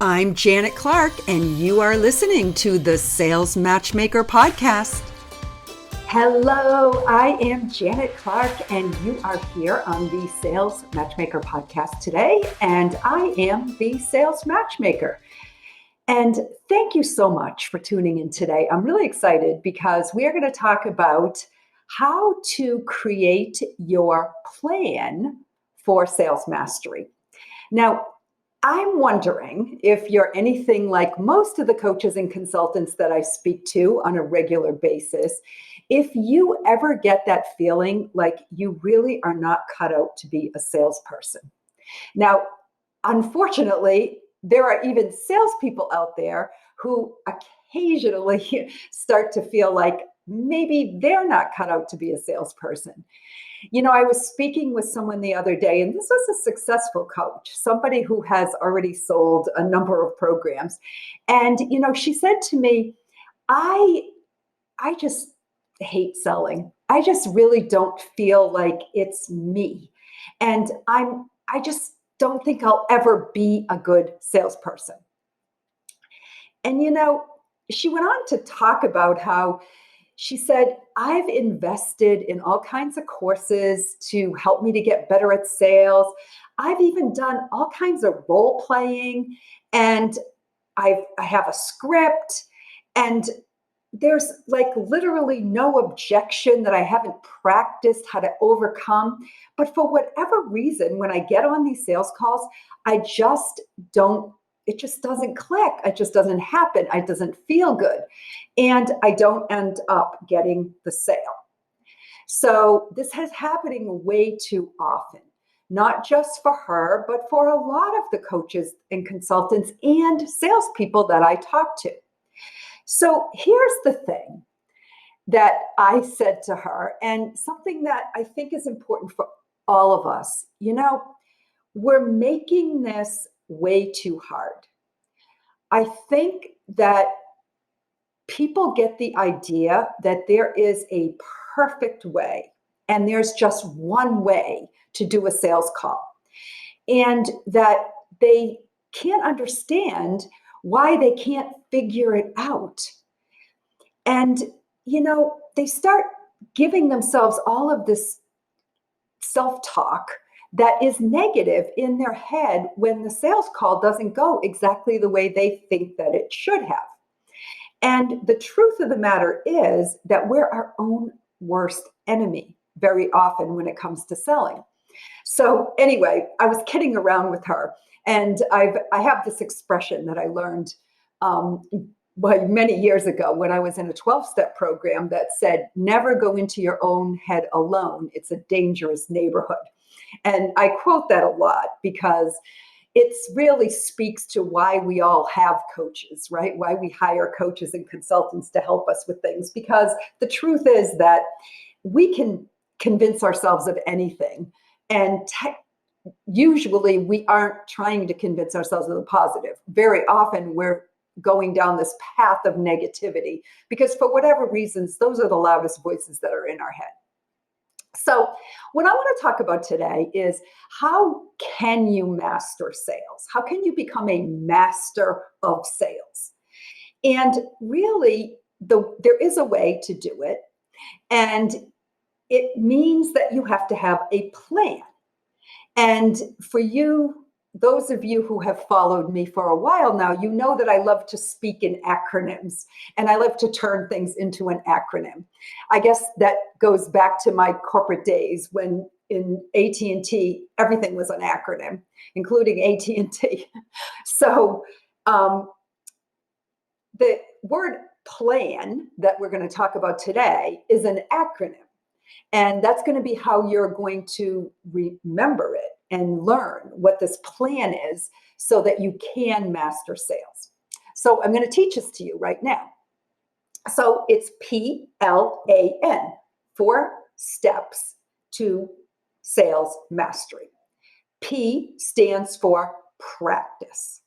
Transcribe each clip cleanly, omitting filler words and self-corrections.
I'm Janet Clark, and you are listening to the Sales Matchmaker Podcast. Hello, I am Janet Clark, and you are here on the Sales Matchmaker Podcast today, and I am the Sales Matchmaker. And thank you so much for tuning in today. I'm really excited because we are going to talk about how to create your plan for sales mastery. Now, I'm wondering if you're anything like most of the coaches and consultants that I speak to on a regular basis, if you ever get that feeling like you really are not cut out to be a salesperson. Now, unfortunately, there are even salespeople out there who occasionally start to feel like maybe they're not cut out to be a salesperson. You know, I was speaking with someone the other day, and this was a successful coach, somebody who has already sold a number of programs. And, you know, she said to me, I just hate selling. I just really don't feel like it's me. And I just don't think I'll ever be a good salesperson. And, you know, she went on to talk about how she said, I've invested in all kinds of courses to help me to get better at sales. I've even done all kinds of role playing, and I have a script, and there's like literally no objection that I haven't practiced how to overcome. But for whatever reason, when I get on these sales calls, it just doesn't click. It just doesn't happen. It doesn't feel good. And I don't end up getting the sale. So this is happening way too often, not just for her, but for a lot of the coaches and consultants and salespeople that I talk to. So here's the thing that I said to her, and something that I think is important for all of us. You know, we're making this way too hard. I think that people get the idea that there is a perfect way and there's just one way to do a sales call, and that they can't understand why they can't figure it out. And, you know, they start giving themselves all of this self-talk that is negative in their head when the sales call doesn't go exactly the way they think that it should have. And the truth of the matter is that we're our own worst enemy very often when it comes to selling. So anyway, I was kidding around with her, and I have this expression that I learned many years ago when I was in a 12-step program that said, never go into your own head alone. It's a dangerous neighborhood. And I quote that a lot because it really speaks to why we all have coaches, right? Why we hire coaches and consultants to help us with things. Because the truth is that we can convince ourselves of anything. And usually we aren't trying to convince ourselves of the positive. Very often we're going down this path of negativity because for whatever reasons, those are the loudest voices that are in our head. So what I want to talk about today is how can you master sales? How can you become a master of sales? And really, there is a way to do it. And it means that you have to have a plan. And for you, those of you who have followed me for a while now, you know that I love to speak in acronyms and I love to turn things into an acronym. I guess that goes back to my corporate days when in AT&T, everything was an acronym, including AT&T. So the word plan that we're going to talk about today is an acronym. And that's going to be how you're going to remember it and learn what this plan is so that you can master sales. So I'm going to teach this to you right now. So it's PLAN, 4 steps to sales mastery. P stands for practice.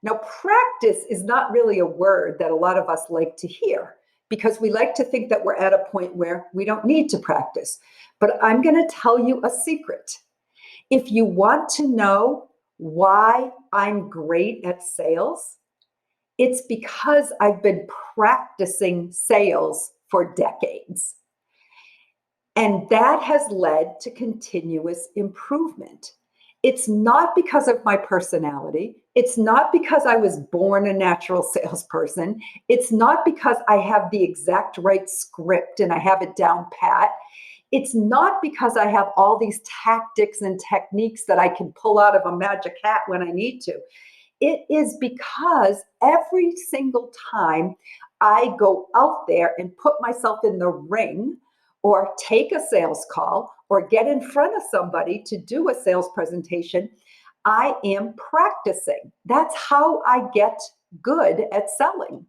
Now, practice is not really a word that a lot of us like to hear because we like to think that we're at a point where we don't need to practice. But I'm going to tell you a secret. If you want to know why I'm great at sales? It's because I've been practicing sales for decades. And that has led to continuous improvement. It's not because of my personality. It's not because I was born a natural salesperson. It's not because I have the exact right script and I have it down pat. It's not because I have all these tactics and techniques that I can pull out of a magic hat when I need to. It is because every single time I go out there and put myself in the ring or take a sales call or get in front of somebody to do a sales presentation, I am practicing. That's how I get good at selling.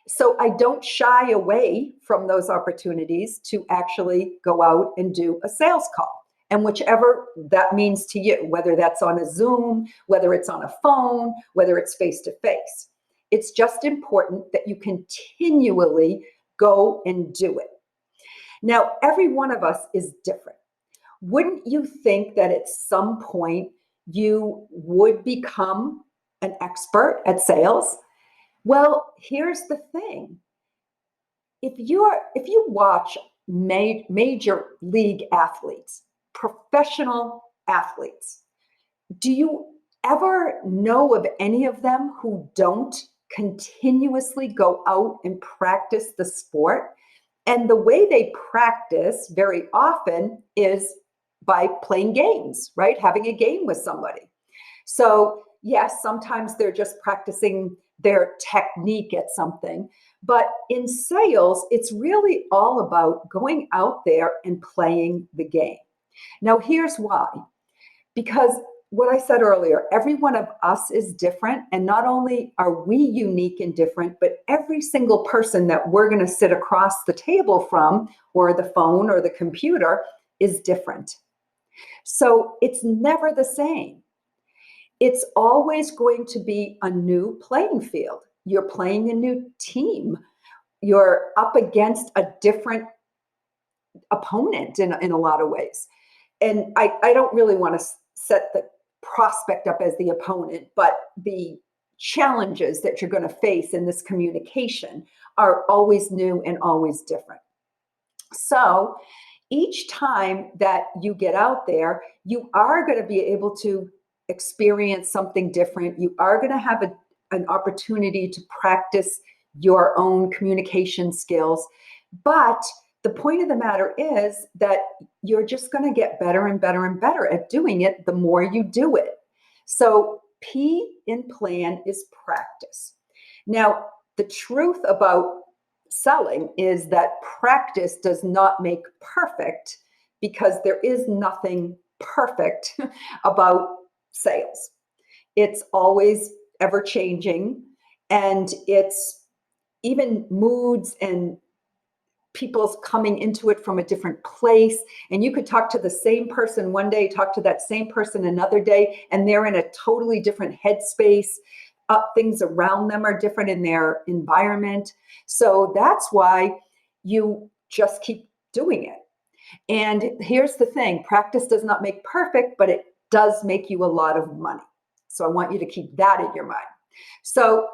So I don't shy away from those opportunities to actually go out and do a sales call. And whichever that means to you, whether that's on a Zoom, whether it's on a phone, whether it's face to face, it's just important that you continually go and do it. Now, every one of us is different. Wouldn't you think that at some point you would become an expert at sales? Well, here's the thing. If you watch major league athletes, professional athletes, do you ever know of any of them who don't continuously go out and practice the sport? And the way they practice very often is by playing games, right? Having a game with somebody. So, yes, sometimes they're just practicing their technique at something. But in sales, it's really all about going out there and playing the game. Now, here's why. Because what I said earlier, every one of us is different. And not only are we unique and different, but every single person that we're going to sit across the table from, or the phone or the computer, is different. So it's never the same. It's always going to be a new playing field. You're playing a new team. You're up against a different opponent in a lot of ways. And I don't really want to set the prospect up as the opponent, but the challenges that you're going to face in this communication are always new and always different. So each time that you get out there, you are going to be able to experience something different. You are going to have an opportunity to practice your own communication skills. But the point of the matter is that you're just going to get better and better and better at doing it the more you do it. So P in plan is practice. Now, the truth about selling is that practice does not make perfect, because there is nothing perfect about sales. It's always ever changing, and it's even moods and people's coming into it from a different place. And you could talk to the same person one day, talk to that same person another day, and they're in a totally different headspace. Things around them are different in their environment. So that's why you just keep doing it. And here's the thing, practice does not make perfect, but it does make you a lot of money. So I want you to keep that in your mind. So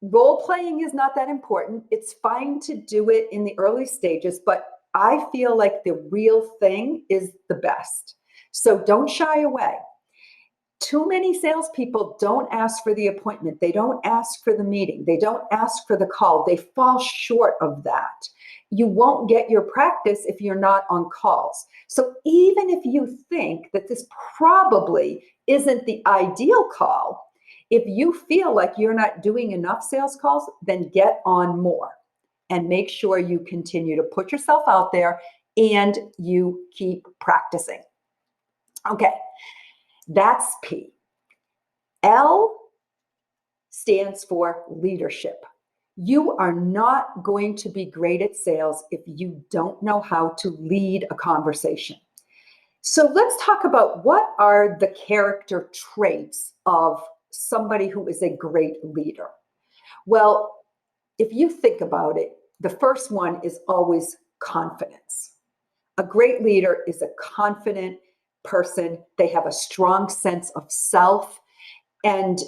role playing is not that important. It's fine to do it in the early stages, but I feel like the real thing is the best. So don't shy away. Too many salespeople don't ask for the appointment. They don't ask for the meeting. They don't ask for the call. They fall short of that. You won't get your practice if you're not on calls. So even if you think that this probably isn't the ideal call, if you feel like you're not doing enough sales calls, then get on more and make sure you continue to put yourself out there and you keep practicing. Okay, that's P. L stands for leadership. You are not going to be great at sales if you don't know how to lead a conversation. So let's talk about what are the character traits of somebody who is a great leader. Well, if you think about it, the first one is always confidence. A great leader is a confident person. They have a strong sense of self, and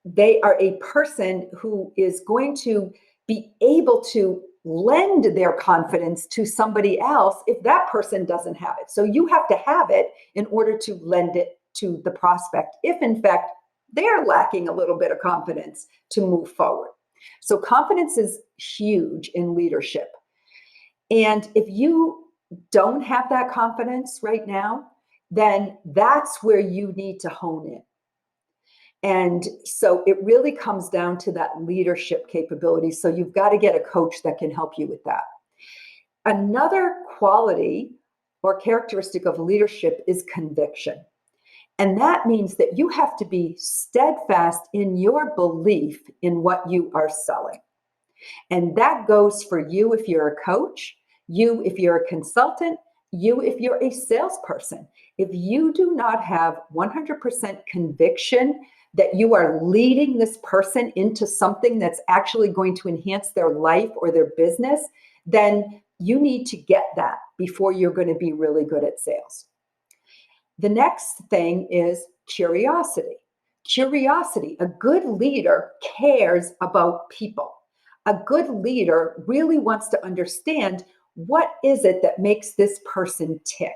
they are a person who is going to be able to lend their confidence to somebody else if that person doesn't have it. So you have to have it in order to lend it to the prospect, if in fact they're lacking a little bit of confidence to move forward. So confidence is huge in leadership. And if you don't have that confidence right now, then that's where you need to hone in. And so it really comes down to that leadership capability. So you've got to get a coach that can help you with that. Another quality or characteristic of leadership is conviction. And that means that you have to be steadfast in your belief in what you are selling. And that goes for you if you're a coach, you if you're a consultant, you if you're a salesperson. If you do not have 100% conviction that you are leading this person into something that's actually going to enhance their life or their business, then you need to get that before you're going to be really good at sales. The next thing is curiosity. Curiosity. A good leader cares about people. A good leader really wants to understand what is it that makes this person tick.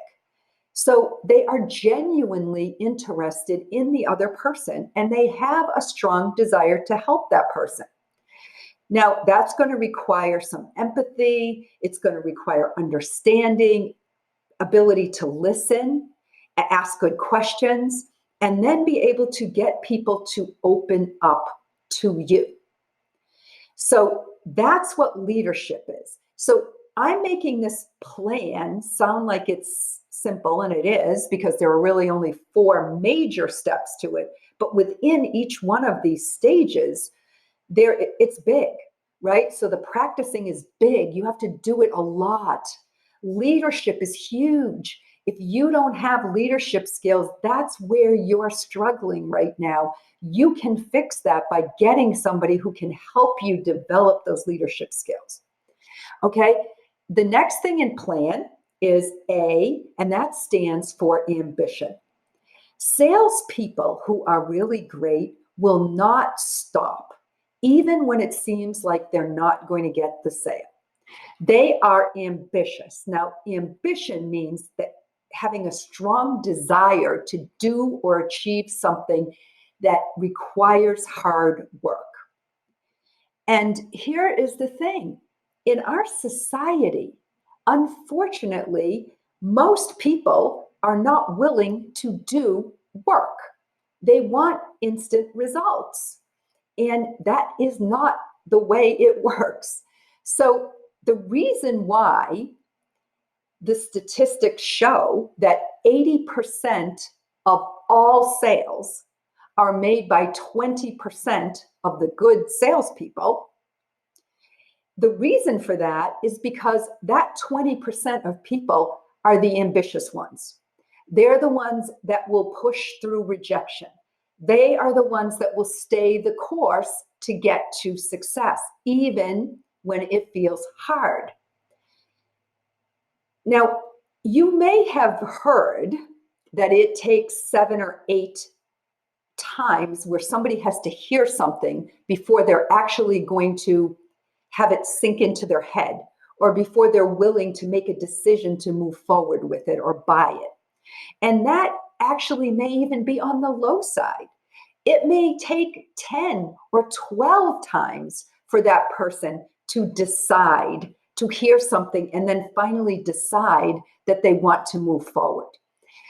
So they are genuinely interested in the other person, and they have a strong desire to help that person. Now, that's going to require some empathy. It's going to require understanding, ability to listen, ask good questions, and then be able to get people to open up to you. So that's what leadership is. So I'm making this plan sound like it's simple, and it is, because there are really only 4 major steps to it. But within each one of these stages, it's big, right? So the practicing is big. You have to do it a lot. Leadership is huge. If you don't have leadership skills, that's where you're struggling right now. You can fix that by getting somebody who can help you develop those leadership skills. Okay, the next thing in plan is A, and that stands for ambition. Salespeople who are really great will not stop, even when it seems like they're not going to get the sale. They are ambitious. Now, ambition means that having a strong desire to do or achieve something that requires hard work. And here is the thing. In our society, unfortunately, most people are not willing to do work. They want instant results. And that is not the way it works. So the reason why the statistics show that 80% of all sales are made by 20% of the good salespeople, the reason for that is because that 20% of people are the ambitious ones. They're the ones that will push through rejection. They are the ones that will stay the course to get to success, even when it feels hard. Now, you may have heard that it takes 7 or 8 times where somebody has to hear something before they're actually going to have it sink into their head, or before they're willing to make a decision to move forward with it or buy it. And that actually may even be on the low side. It may take 10 or 12 times for that person to decide, to hear something, and then finally decide that they want to move forward.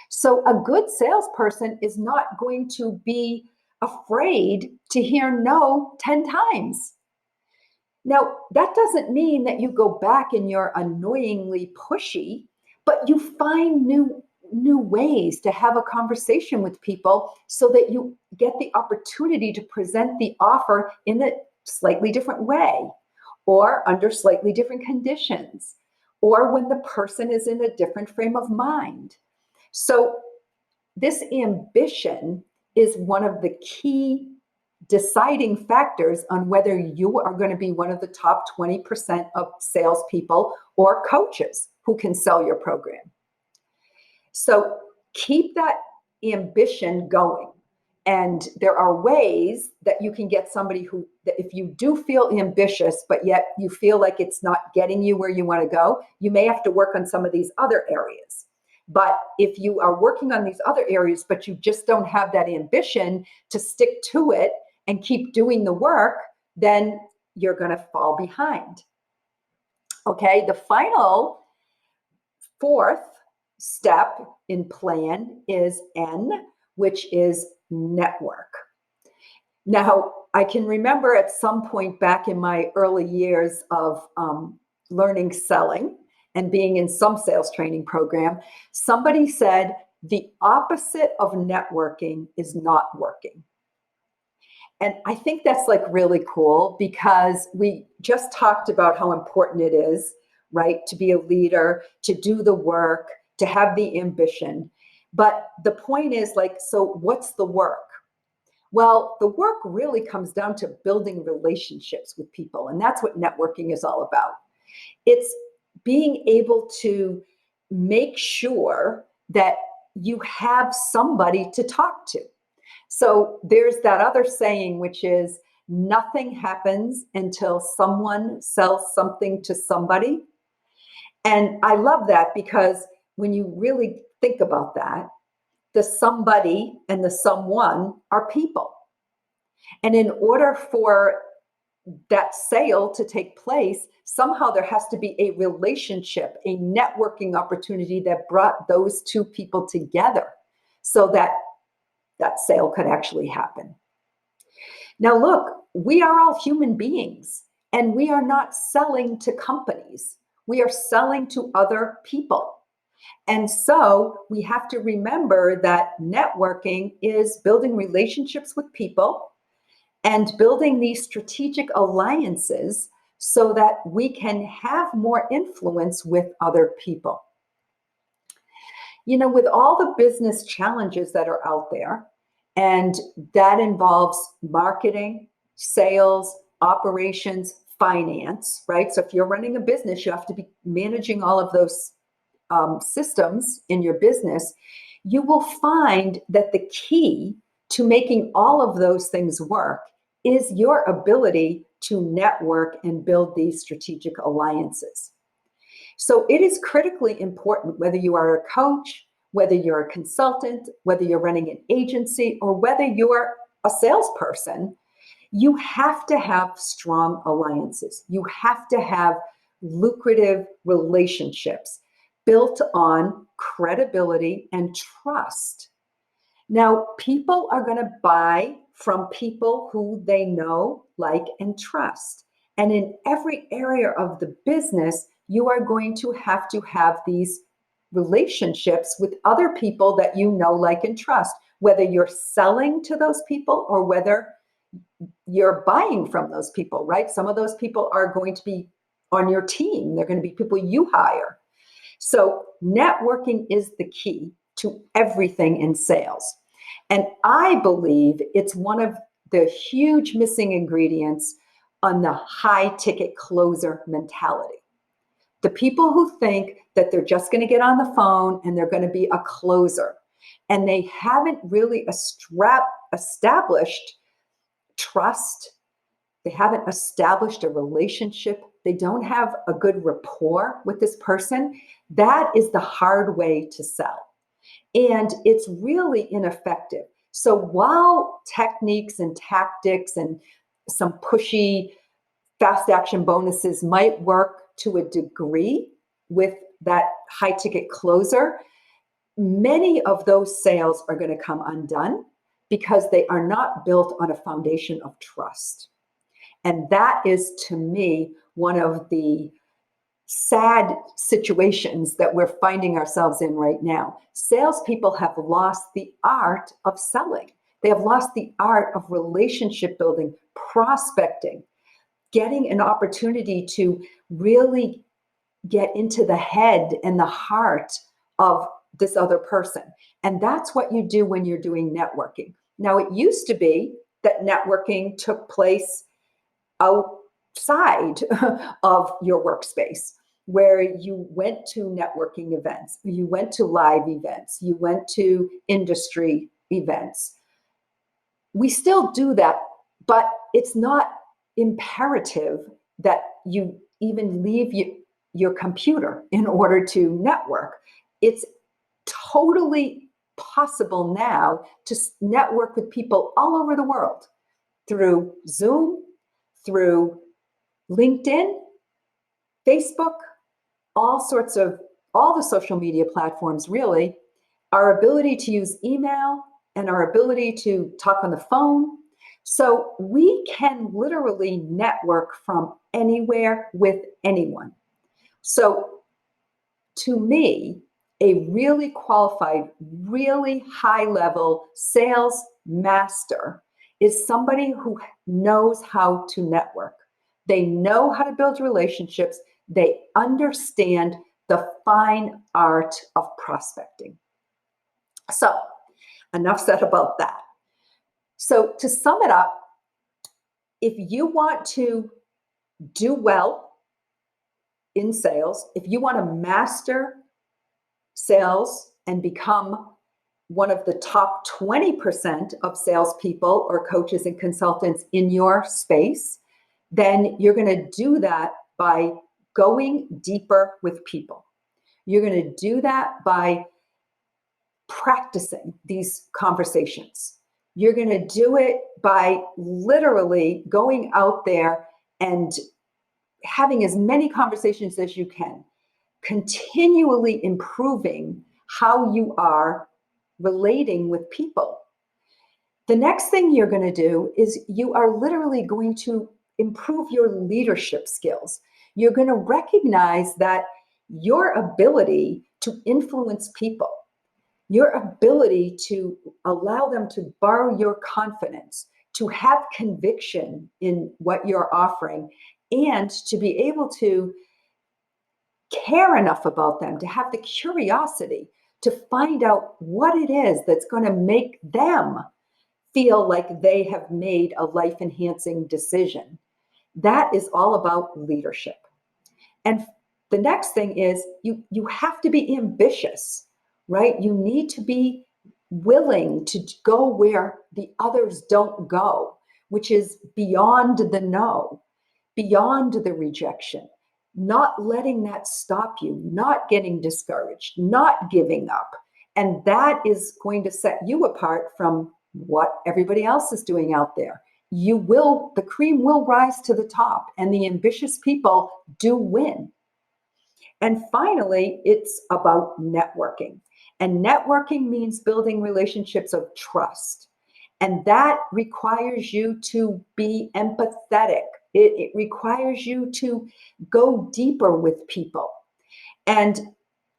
So a good salesperson is not going to be afraid to hear no 10 times. Now, that doesn't mean that you go back and you're annoyingly pushy, but you find new ways to have a conversation with people so that you get the opportunity to present the offer in a slightly different way, or under slightly different conditions, or when the person is in a different frame of mind. So this ambition is one of the key deciding factors on whether you are going to be one of the top 20% of salespeople or coaches who can sell your program. So keep that ambition going. And there are ways that you can get somebody that if you do feel ambitious, but yet you feel like it's not getting you where you want to go, you may have to work on some of these other areas. But if you are working on these other areas, but you just don't have that ambition to stick to it and keep doing the work, then you're going to fall behind. Okay, the final fourth step in plan is N, which is network. Now, I can remember at some point back in my early years of learning selling and being in some sales training program, somebody said the opposite of networking is not working. And I think that's like really cool, because we just talked about how important it is, right, to be a leader, to do the work, to have the ambition. But the point is, like, so what's the work? Well, the work really comes down to building relationships with people. And that's what networking is all about. It's being able to make sure that you have somebody to talk to. So there's that other saying, which is nothing happens until someone sells something to somebody. And I love that, because when you really think about that, the somebody and the someone are people. And in order for that sale to take place, somehow there has to be a relationship, a networking opportunity that brought those two people together so that that sale could actually happen. Now, look, we are all human beings, and we are not selling to companies. We are selling to other people. And so we have to remember that networking is building relationships with people and building these strategic alliances so that we can have more influence with other people. You know, with all the business challenges that are out there, and that involves marketing, sales, operations, finance, right? So if you're running a business, you have to be managing all of those systems in your business. You will find that the key to making all of those things work is your ability to network and build these strategic alliances. So it is critically important, whether you are a coach, whether you're a consultant, whether you're running an agency, or whether you're a salesperson, you have to have strong alliances. You have to have lucrative relationships built on credibility and trust. Now, people are going to buy from people who they know, like, and trust. And in every area of the business, you are going to have these relationships with other people that you know, like, and trust, whether you're selling to those people or whether you're buying from those people, right? Some of those people are going to be on your team. They're going to be people you hire. So networking is the key to everything in sales. And I believe it's one of the huge missing ingredients on the high ticket closer mentality. The people who think that they're just going to get on the phone and they're going to be a closer, and they haven't really established trust. They haven't established a relationship. They don't have a good rapport with this person. That is the hard way to sell. And it's really ineffective. So while techniques and tactics and some pushy fast action bonuses might work to a degree with that high ticket closer, many of those sales are going to come undone because they are not built on a foundation of trust. And that is, to me, one of the sad situations that we're finding ourselves in right now. Salespeople have lost the art of selling. They have lost the art of relationship building, prospecting, getting an opportunity to really get into the head and the heart of this other person. And that's what you do when you're doing networking. Now, it used to be that networking took place outside of your workspace. where you went to networking events, you went to live events, you went to industry events. We still do that, but it's not imperative that you even leave your computer in order to network. It's totally possible now to network with people all over the world through Zoom, through LinkedIn, Facebook, all the social media platforms, really. Our ability to use email and our ability to talk on the phone. So we can literally network from anywhere with anyone. So to me, a really qualified, really high level sales master is somebody who knows how to network. They know how to build relationships. They understand the fine art of prospecting. So, enough said about that. So, to sum it up, if you want to do well in sales, if you want to master sales and become one of the top 20% of salespeople or coaches and consultants in your space, then you're going to do that by going deeper with people. You're going to do that by practicing these conversations. You're going to do it by literally going out there and having as many conversations as you can, continually improving how you are relating with people. The next thing you're going to do is you are literally going to improve your leadership skills. You're going to recognize that your ability to influence people, your ability to allow them to borrow your confidence, to have conviction in what you're offering, and to be able to care enough about them, to have the curiosity to find out what it is that's going to make them feel like they have made a life-enhancing decision. That is all about leadership. And the next thing is you have to be ambitious, right? You need to be willing to go where the others don't go, which is beyond the no, beyond the rejection, not letting that stop you, not getting discouraged, not giving up. And that is going to set you apart from what everybody else is doing out there. The cream will rise to the top, and the ambitious people do win. And finally, it's about networking. And networking means building relationships of trust. And that requires you to be empathetic. It requires you to go deeper with people. And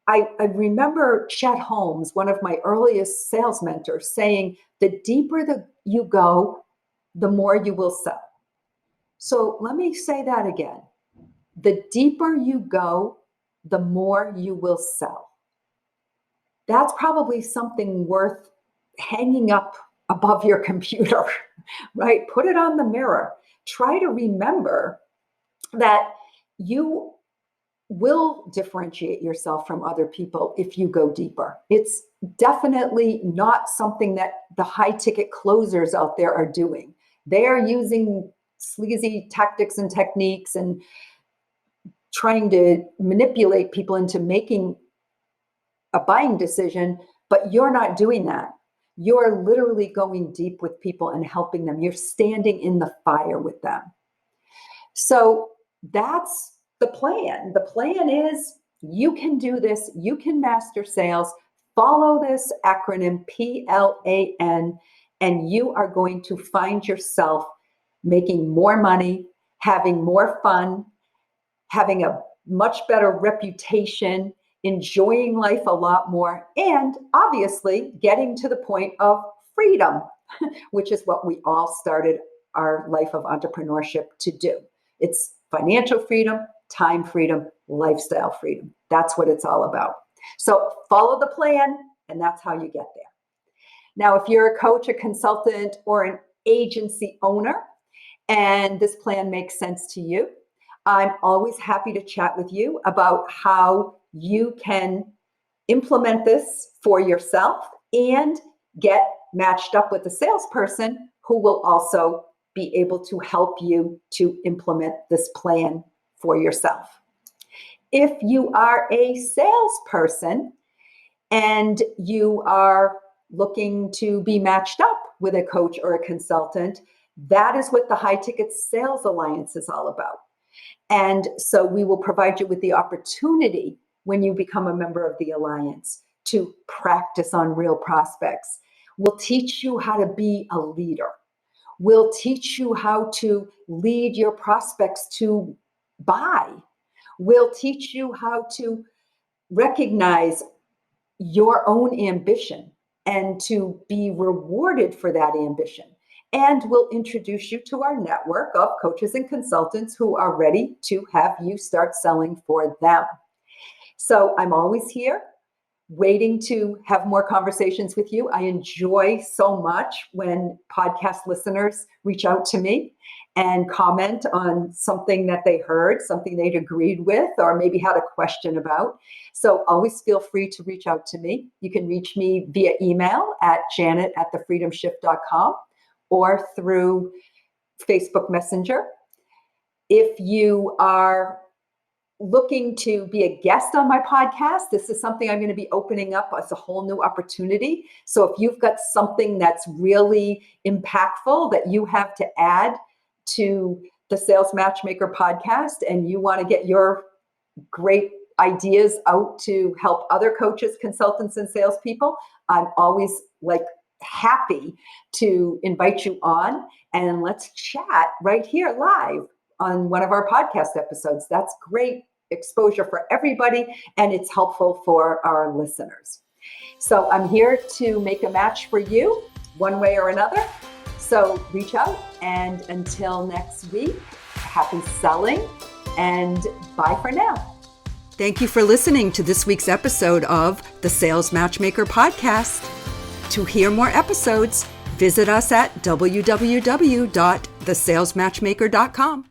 I remember Chet Holmes, one of my earliest sales mentors, saying, the deeper you go, the more you will sell. So let me say that again. The deeper you go, the more you will sell. That's probably something worth hanging up above your computer, right? Put it on the mirror. Try to remember that you will differentiate yourself from other people if you go deeper. It's definitely not something that the high ticket closers out there are doing. They are using sleazy tactics and techniques and trying to manipulate people into making a buying decision, but you're not doing that. You're literally going deep with people and helping them. You're standing in the fire with them. So that's the plan. The plan is you can do this. You can master sales. Follow this acronym PLAN, and you are going to find yourself making more money, having more fun, having a much better reputation, enjoying life a lot more, and obviously getting to the point of freedom, which is what we all started our life of entrepreneurship to do. It's financial freedom, time freedom, lifestyle freedom. That's what it's all about. So follow the plan, and that's how you get there. Now, if you're a coach, a consultant, or an agency owner, and this plan makes sense to you, I'm always happy to chat with you about how you can implement this for yourself and get matched up with a salesperson who will also be able to help you to implement this plan for yourself. If you are a salesperson and you are looking to be matched up with a coach or a consultant, that is what the High Ticket Sales Alliance is all about. And so we will provide you with the opportunity when you become a member of the Alliance to practice on real prospects. We'll teach you how to be a leader. We'll teach you how to lead your prospects to buy. We'll teach you how to recognize your own ambition and to be rewarded for that ambition. And we'll introduce you to our network of coaches and consultants who are ready to have you start selling for them. So I'm always here waiting to have more conversations with you. I enjoy so much when podcast listeners reach out to me and comment on something that they heard, something they'd agreed with, or maybe had a question about. So always feel free to reach out to me. You can reach me via email at janet@thefreedomshift.com or through Facebook Messenger. If you are looking to be a guest on my podcast, this is something I'm going to be opening up as a whole new opportunity. So if you've got something that's really impactful that you have to add to the Sales Matchmaker podcast and you want to get your great ideas out to help other coaches, consultants, and salespeople, I'm always happy to invite you on and let's chat right here live on one of our podcast episodes. That's great exposure for everybody and it's helpful for our listeners. So I'm here to make a match for you one way or another. So reach out, and until next week, happy selling and bye for now. Thank you for listening to this week's episode of the Sales Matchmaker podcast. To hear more episodes, visit us at www.thesalesmatchmaker.com.